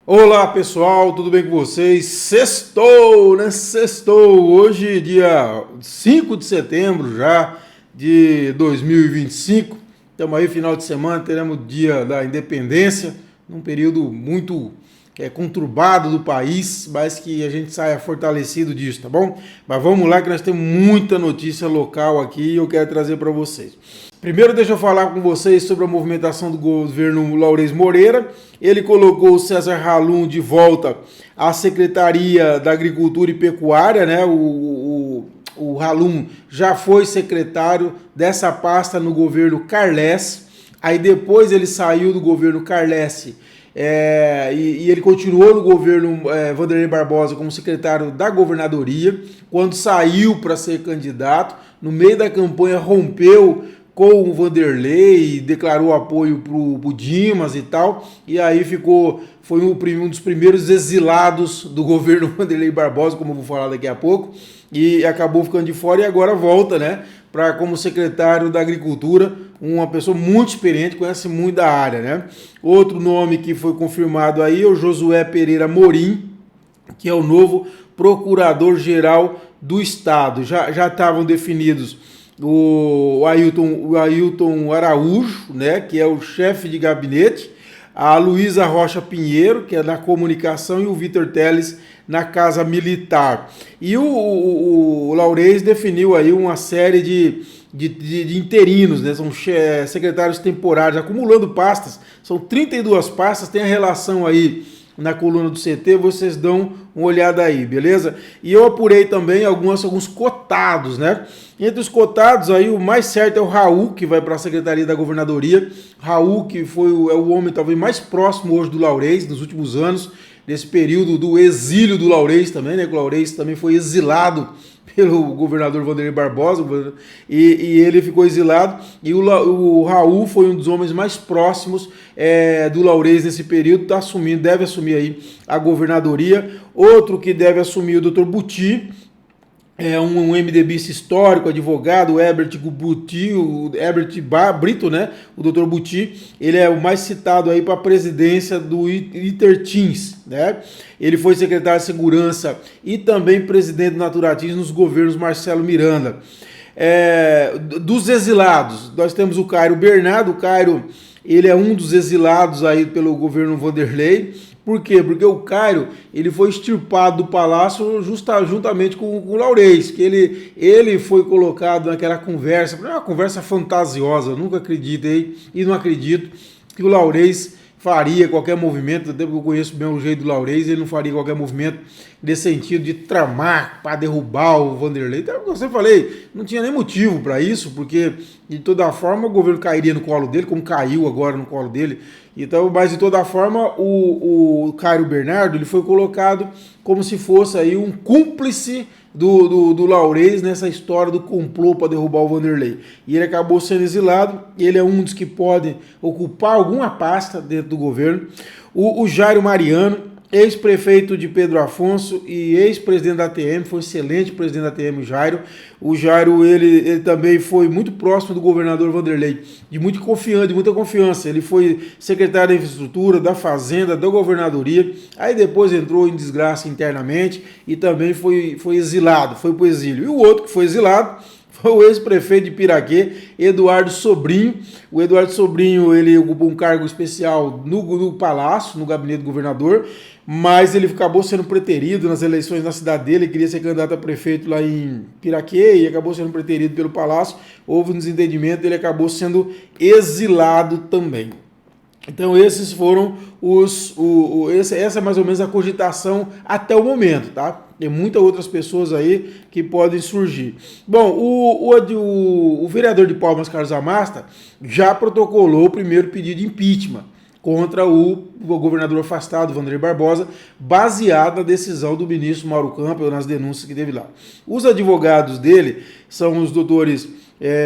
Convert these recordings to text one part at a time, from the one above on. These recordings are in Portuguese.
Olá pessoal, tudo bem com vocês? Sextou, né? Sextou, hoje dia 5 de setembro já de 2025. Estamos aí, final de semana, teremos o dia da independência, num período muito conturbado do país, mas que a gente saia fortalecido disso, tá bom? Mas vamos lá que nós temos muita notícia local aqui e eu quero trazer para vocês. Primeiro, deixa eu falar com vocês sobre a movimentação do governo Laurez Moreira. Ele colocou o César Halum de volta à Secretaria da Agricultura e Pecuária, né? O Halum já foi secretário dessa pasta no governo Carles. Aí depois ele saiu do governo Carles e ele continuou no governo Vanderlei Barbosa como secretário da governadoria. Quando saiu para ser candidato, no meio da campanha rompeu com o Vanderlei, declarou apoio para o Dimas e tal, e aí foi um dos primeiros exilados do governo Vanderlei Barbosa, como eu vou falar daqui a pouco, e acabou ficando de fora e agora volta, né, como secretário da Agricultura, uma pessoa muito experiente, conhece muito da área, né. Outro nome que foi confirmado aí é o Josué Pereira Morim, que é o novo procurador-geral do Estado. Já estavam definidos o Ailton Araújo, né, que é o chefe de gabinete, a Luísa Rocha Pinheiro, que é da comunicação, e o Vitor Teles na Casa Militar. E o Laurez definiu aí uma série de interinos, né, são secretários temporários, acumulando pastas, são 32 pastas, tem a relação aí na coluna do CT, vocês dão uma olhada aí, beleza? E eu apurei também alguns cotados, né? Entre os cotados aí, o mais certo é o Raul, que vai para a Secretaria da Governadoria. Raul, que é o homem talvez mais próximo hoje do Laurez, nos últimos anos, nesse período do exílio do Laurez também, né? O Laurez também foi exilado pelo governador Vanderlei Barbosa, e ele ficou exilado, e o Raul foi um dos homens mais próximos do Laurez nesse período, deve assumir aí a governadoria. Outro que deve assumir o Dr. Buti, um MDBista histórico, advogado, o Herbert Brito, né? O Dr. Buti, ele é o mais citado aí para a presidência do Intertins, né? Ele foi secretário de Segurança e também presidente do Naturatins nos governos Marcelo Miranda. Dos exilados, nós temos o Cairo Bernardo. O Cairo, ele é um dos exilados aí pelo governo Vanderlei. Por quê? Porque o Cairo, ele foi extirpado do palácio juntamente com o Laurez, que ele foi colocado naquela conversa, uma conversa fantasiosa. Eu nunca acreditei e não acredito que o Laurez faria qualquer movimento, até porque eu conheço bem o jeito do Laurez, ele não faria qualquer movimento nesse sentido de tramar para derrubar o Vanderlei. Então, como eu falei, não tinha nem motivo para isso, porque de toda forma o governo cairia no colo dele, como caiu agora no colo dele. Então, mas de toda forma o Cairo Bernardo, ele foi colocado como se fosse aí um cúmplice do Laurez nessa história do complô para derrubar o Vanderlei. E ele acabou sendo exilado, ele é um dos que pode ocupar alguma pasta dentro do governo. O Jairo Mariano, ex-prefeito de Pedro Afonso e ex-presidente da ATM, foi um excelente presidente da ATM, o Jairo. O Jairo, ele também foi muito próximo do governador Vanderlei, de muita confiança. Ele foi secretário da Infraestrutura, da Fazenda, da Governadoria, aí depois entrou em desgraça internamente e também foi exilado, foi para o exílio. E o outro que foi exilado foi o ex-prefeito de Piraquê, Eduardo Sobrinho. O Eduardo Sobrinho, ele ocupou um cargo especial no Palácio, no gabinete do governador, mas ele acabou sendo preterido nas eleições na cidade dele. Ele queria ser candidato a prefeito lá em Piraquê e acabou sendo preterido pelo Palácio. Houve um desentendimento, ele acabou sendo exilado também. Então esses foram essa é mais ou menos a cogitação até o momento, tá? Tem muitas outras pessoas aí que podem surgir. Bom, o vereador de Palmas, Carlos Amasta, já protocolou o primeiro pedido de impeachment contra o governador afastado, Vanderlei Barbosa, baseado na decisão do ministro Mauro Campbell, nas denúncias que teve lá. Os advogados dele são os doutores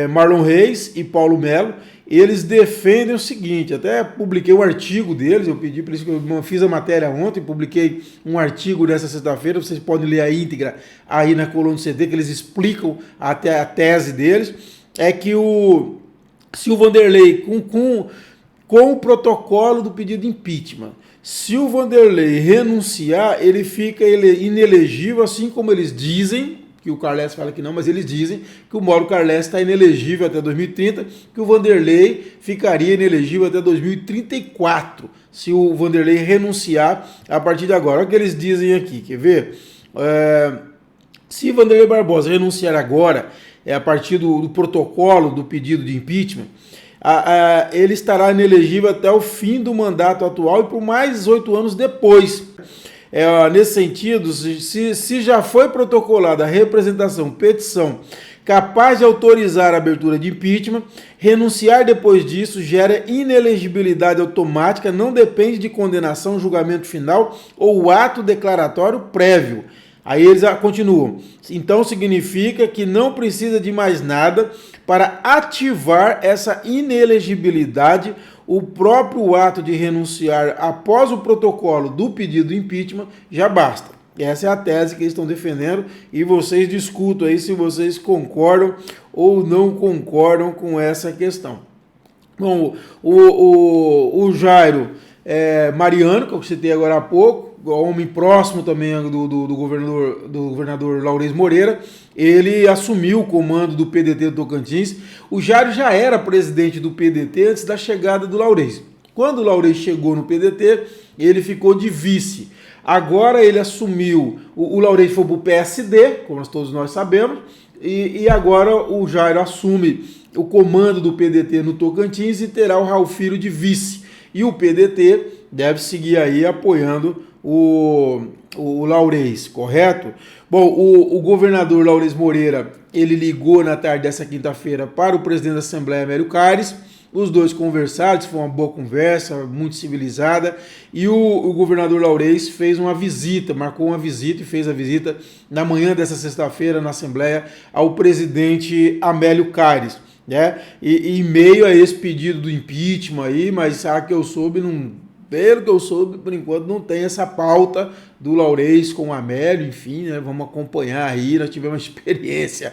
Marlon Reis e Paulo Melo. Eles defendem o seguinte, até publiquei um artigo deles, eu pedi para eles, eu fiz a matéria ontem, publiquei um artigo nessa sexta-feira, vocês podem ler a íntegra aí na coluna do CT, que eles explicam até a tese deles, é que se o Vanderlei, com o protocolo do pedido de impeachment, Se o Vanderlei renunciar, ele fica inelegível, assim como eles dizem, que o Carles fala que não, mas eles dizem que o Mauro Carles está inelegível até 2030, que o Vanderlei ficaria inelegível até 2034, se o Vanderlei renunciar a partir de agora. Olha o que eles dizem aqui, quer ver? Se Vanderlei Barbosa renunciar agora, a partir do protocolo do pedido de impeachment, ele estará inelegível até o fim do mandato atual e por mais 8 anos depois. Nesse sentido, se já foi protocolada a representação, petição capaz de autorizar a abertura de impeachment, renunciar depois disso gera inelegibilidade automática, não depende de condenação, julgamento final ou ato declaratório prévio. Aí eles continuam. Então significa que não precisa de mais nada para ativar essa inelegibilidade. O próprio ato de renunciar após o protocolo do pedido de impeachment já basta. Essa é a tese que eles estão defendendo e vocês discutam aí se vocês concordam ou não concordam com essa questão. Bom, o Jairo Mariano, que eu citei agora há pouco, homem próximo também do governador Laurez Moreira, ele assumiu o comando do PDT do Tocantins. O Jairo já era presidente do PDT antes da chegada do Laurez. Quando o Laurez chegou no PDT, ele ficou de vice. Agora ele assumiu, o Laurez foi para o PSD, como todos nós sabemos, e agora o Jairo assume o comando do PDT no Tocantins e terá o Raul Filho de vice. E o PDT deve seguir aí apoiando o Laurez, correto? Bom, o governador Laurez Moreira, ele ligou na tarde dessa quinta-feira para o presidente da Assembleia, Amélio Caires. Os dois conversaram, foi uma boa conversa, muito civilizada, e o governador Laurez fez uma visita, marcou uma visita e fez a visita na manhã dessa sexta-feira na Assembleia ao presidente Amélio Caires, né? E em meio a esse pedido do impeachment aí, mas que eu soube, pelo que eu soube, por enquanto não tem essa pauta do Laurez com o Amélio, enfim, né? Vamos acompanhar aí. Nós tivemos uma experiência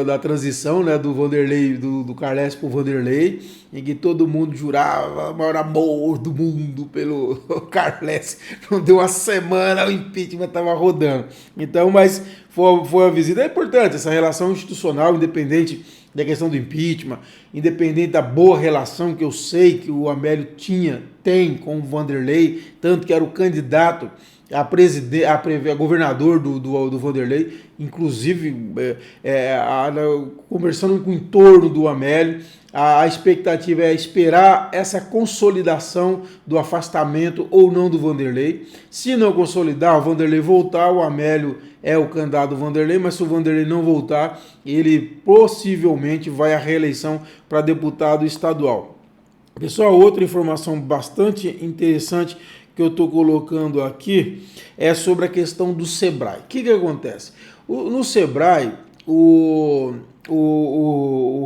da transição, né, do Vanderlei, do Carles para o Vanderlei, em que todo mundo jurava o maior amor do mundo pelo Carles. Não deu uma semana, o impeachment estava rodando. Então, mas foi uma visita. É importante essa relação institucional, independente da questão do impeachment, independente da boa relação que eu sei que o Amélio tem com o Vanderlei, tanto que era o candidato a governador do Vanderlei, inclusive conversando com o entorno do Amélio, a expectativa é esperar essa consolidação do afastamento ou não do Vanderlei. Se não consolidar, o Vanderlei voltar, o Amélio é o candidato do Vanderlei, mas se o Vanderlei não voltar, ele possivelmente vai à reeleição para deputado estadual. Pessoal, outra informação bastante interessante que eu estou colocando aqui é sobre a questão do Sebrae. O que acontece? No Sebrae, o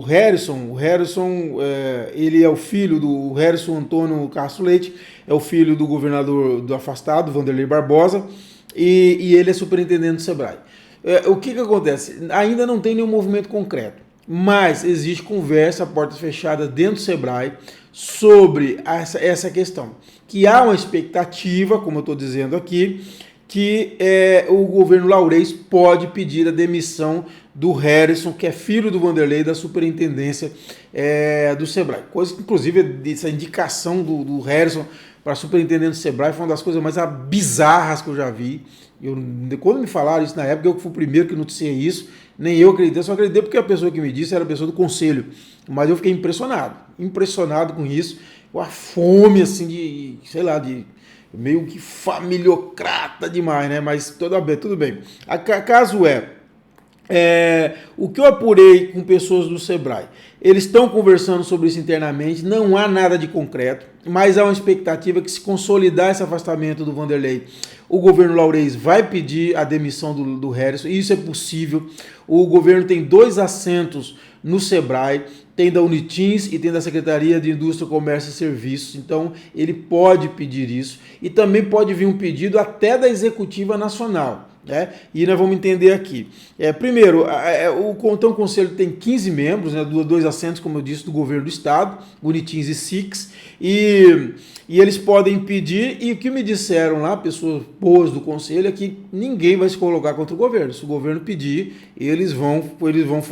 Harrison, ele é o filho do Harrison Antônio Castro Leite, é o filho do governador do afastado, Vanderlei Barbosa, e ele é superintendente do Sebrae. O que acontece? Ainda não tem nenhum movimento concreto, mas existe conversa, portas fechadas dentro do Sebrae sobre essa questão, que há uma expectativa, como eu estou dizendo aqui, que o governo Laurez pode pedir a demissão do Harrison, que é filho do Vanderlei, da superintendência do Sebrae. Coisa que, inclusive, essa indicação do Harrison para superintendente do Sebrae foi uma das coisas mais bizarras que eu já vi. Quando me falaram isso na época, eu fui o primeiro que noticiei isso, nem eu acreditei, só acreditei porque a pessoa que me disse era a pessoa do conselho. Mas eu fiquei impressionado com isso, com a fome, assim, de meio que familiocrata demais, né? Mas tudo bem. Caso o que eu apurei com pessoas do Sebrae, eles estão conversando sobre isso internamente, não há nada de concreto, mas há uma expectativa que, se consolidar esse afastamento do Vanderlei, o governo Laurez vai pedir a demissão do Harrison. Isso é possível. O governo tem 2 assentos no Sebrae, tem da Unitins e tem da Secretaria de Indústria, Comércio e Serviços, então ele pode pedir isso, e também pode vir um pedido até da Executiva Nacional. né? E nós vamos entender aqui. Primeiro, então, o conselho tem 15 membros, né? Dois assentos, como eu disse, do governo do estado, Unitins e SICs, e eles podem pedir, e o que me disseram lá, pessoas boas do conselho, é que ninguém vai se colocar contra o governo. Se o governo pedir, eles vão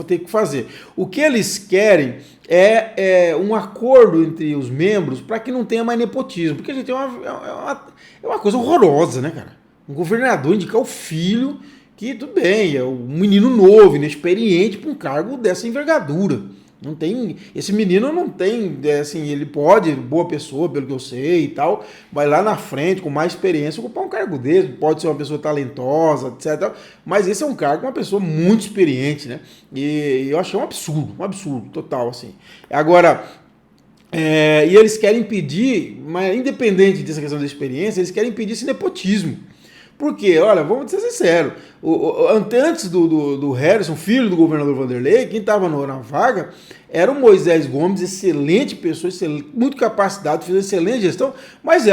ter que fazer. O que eles querem é um acordo entre os membros para que não tenha mais nepotismo, porque a gente tem uma coisa horrorosa, né, cara? Um governador indicar o filho, que tudo bem, é um menino novo, inexperiente, para um cargo dessa envergadura. Não tem, esse menino não tem, assim, ele pode, boa pessoa, pelo que eu sei e tal, vai lá na frente, com mais experiência, ocupar um cargo desse, pode ser uma pessoa talentosa, etc. Mas esse é um cargo com uma pessoa muito experiente, né? E eu achei um absurdo, total, assim. Agora, e eles querem impedir, mas independente dessa questão da experiência, eles querem impedir esse nepotismo. Porque, olha, vamos ser sinceros, antes do Harrison, filho do governador Vanderlei, quem estava na vaga era o Moisés Gomes, excelente pessoa, muito capacitado, fez uma excelente gestão, mas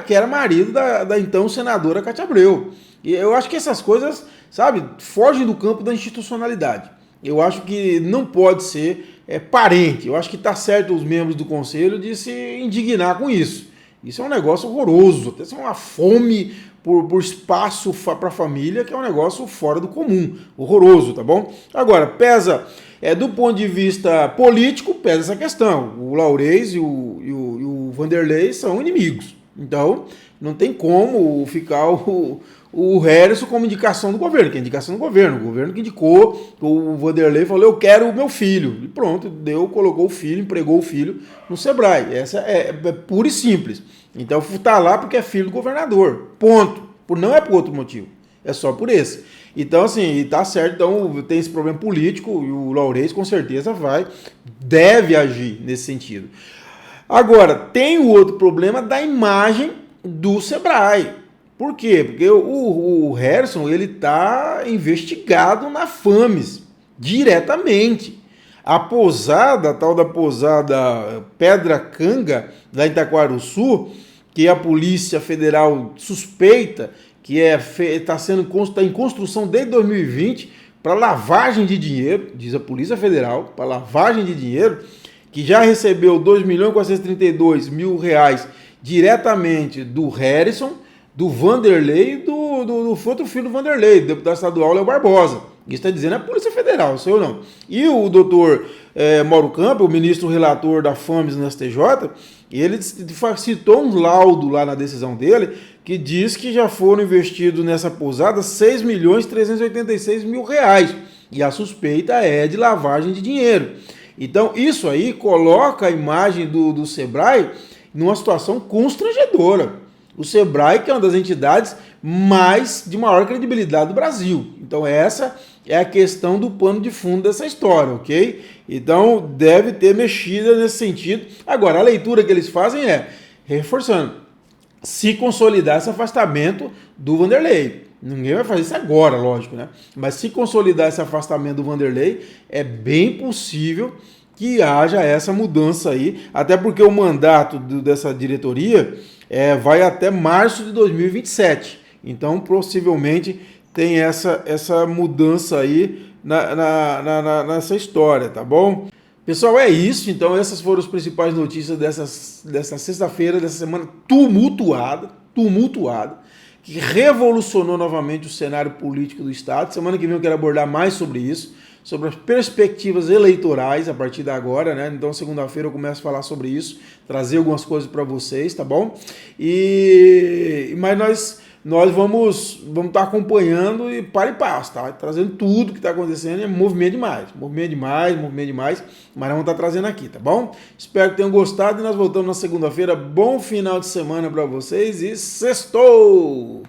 que era marido da então senadora Cátia Abreu. E eu acho que essas coisas, sabe, fogem do campo da institucionalidade. Eu acho que não pode ser parente. Eu acho que está certo os membros do conselho de se indignar com isso. Isso é um negócio horroroso, até uma fome por espaço para a família, que é um negócio fora do comum, horroroso, tá bom? Agora, pesa, do ponto de vista político, pesa essa questão. O Laurez e o Vanderlei são inimigos. Então, não tem como ficar o Harrison como indicação do governo, que é indicação do governo. O governo que indicou, o Vanderlei falou, eu quero o meu filho. E pronto, colocou o filho, empregou o filho no Sebrae. Essa é pura e simples. Então, está lá porque é filho do governador. Ponto. Não é por outro motivo. É só por esse. Então, assim, tá certo. Então, tem esse problema político e o Laurez, com certeza, deve agir nesse sentido. Agora, tem o outro problema da imagem do Sebrae. Por quê? Porque o Harrison, ele está investigado na FAMES, diretamente. A posada, a tal da posada Pedra Canga, lá em Itaquaruçu, que a Polícia Federal suspeita que está em construção desde 2020 para lavagem de dinheiro, diz a Polícia Federal, para lavagem de dinheiro, que já recebeu R$2.432.000 diretamente do Harrison, do Vanderlei e do outro filho do Vanderlei, do deputado estadual Léo Barbosa. Isso está dizendo a Polícia Federal, sei eu não. E o doutor Mauro Campos, o ministro relator da FAMES no STJ, ele citou um laudo lá na decisão dele que diz que já foram investidos nessa pousada R$6.386.000. E a suspeita é de lavagem de dinheiro. Então, isso aí coloca a imagem do Sebrae numa situação constrangedora. O Sebrae, que é uma das entidades de maior credibilidade do Brasil. Então, essa é a questão do pano de fundo dessa história, ok? Então, deve ter mexida nesse sentido. Agora, a leitura que eles fazem reforçando, se consolidar esse afastamento do Vanderlei. Ninguém vai fazer isso agora, lógico, né? Mas se consolidar esse afastamento do Vanderlei, é bem possível que haja essa mudança aí, até porque o mandato dessa diretoria vai até março de 2027. Então, possivelmente, tem essa mudança aí nessa história, tá bom? Pessoal, é isso. Então, essas foram as principais notícias dessa sexta-feira, dessa semana tumultuada, que revolucionou novamente o cenário político do Estado. Semana que vem eu quero abordar mais sobre isso, sobre as perspectivas eleitorais a partir de agora, né? Então, segunda-feira eu começo a falar sobre isso, trazer algumas coisas para vocês, tá bom? Mas nós vamos estar acompanhando e para e passo, tá? Trazendo tudo que está acontecendo, movimento demais, mas nós vamos estar trazendo aqui, tá bom? Espero que tenham gostado e nós voltamos na segunda-feira. Bom final de semana para vocês e sextou!